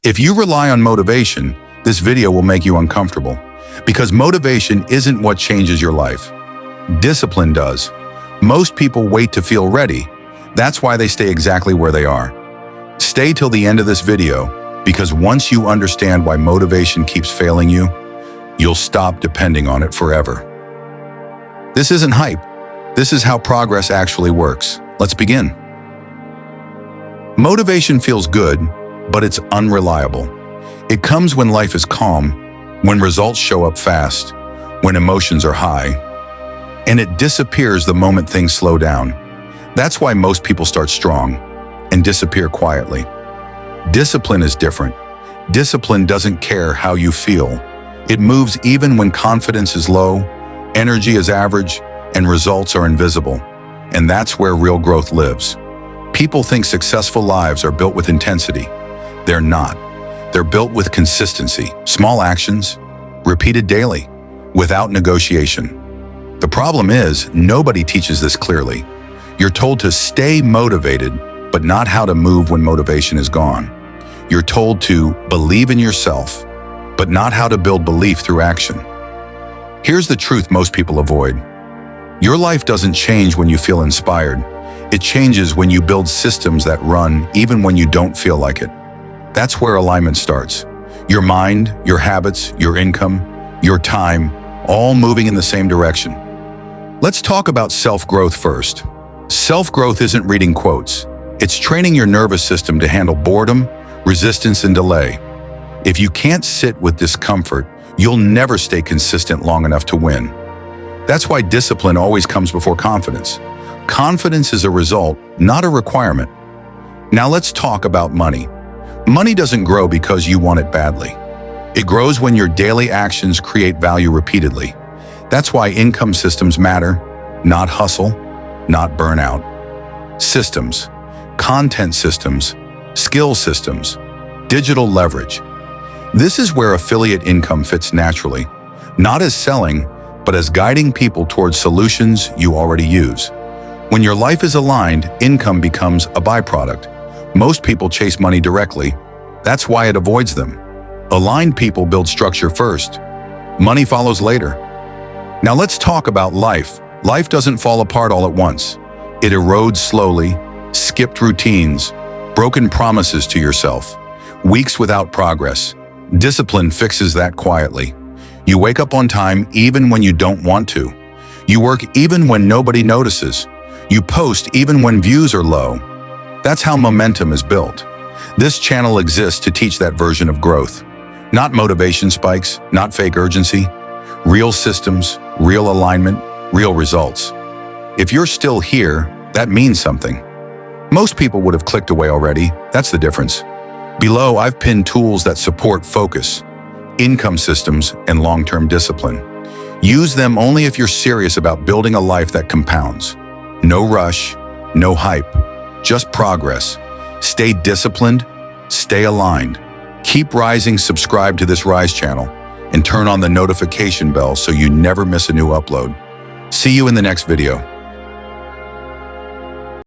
If you rely on motivation, this video will make you uncomfortable because motivation isn't what changes your life. Discipline does. Most people wait to feel ready. That's why they stay exactly where they are. Stay till the end of this video because once you understand why motivation keeps failing you, you'll stop depending on it forever. This isn't hype. This is how progress actually works. Let's begin. Motivation feels good, but it's unreliable. It comes when life is calm, when results show up fast, when emotions are high, and it disappears the moment things slow down. That's why most people start strong and disappear quietly. Discipline is different. Discipline doesn't care how you feel. It moves even when confidence is low, energy is average, and results are invisible. And that's where real growth lives. People think successful lives are built with intensity. They're not. They're built with consistency, small actions, repeated daily, without negotiation. The problem is, nobody teaches this clearly. You're told to stay motivated, but not how to move when motivation is gone. You're told to believe in yourself, but not how to build belief through action. Here's the truth most people avoid. Your life doesn't change when you feel inspired. It changes when you build systems that run even when you don't feel like it. That's where alignment starts. Your mind, your habits, your income, your time, all moving in the same direction. Let's talk about self-growth first. Self-growth isn't reading quotes. It's training your nervous system to handle boredom, resistance, and delay. If you can't sit with discomfort, you'll never stay consistent long enough to win. That's why discipline always comes before confidence. Confidence is a result, not a requirement. Now let's talk about money. Money doesn't grow because you want it badly. It grows when your daily actions create value repeatedly. That's why income systems matter, not hustle, not burnout. Systems, content systems, skill systems, digital leverage. This is where affiliate income fits naturally, not as selling, but as guiding people towards solutions you already use. When your life is aligned, income becomes a byproduct. Most people chase money directly. That's why it avoids them. Aligned people build structure first. Money follows later. Now let's talk about life. Life doesn't fall apart all at once. It erodes slowly, skipped routines, broken promises to yourself, weeks without progress. Discipline fixes that quietly. You wake up on time even when you don't want to. You work even when nobody notices. You post even when views are low. That's how momentum is built. This channel exists to teach that version of growth. Not motivation spikes, not fake urgency. Real systems, real alignment, real results. If you're still here, that means something. Most people would have clicked away already. That's the difference. Below, I've pinned tools that support focus, income systems, and long-term discipline. Use them only if you're serious about building a life that compounds. No rush, no hype, just progress. Stay disciplined, stay aligned. Keep rising, subscribe to this Rise channel, and turn on the notification bell so you never miss a new upload. See you in the next video.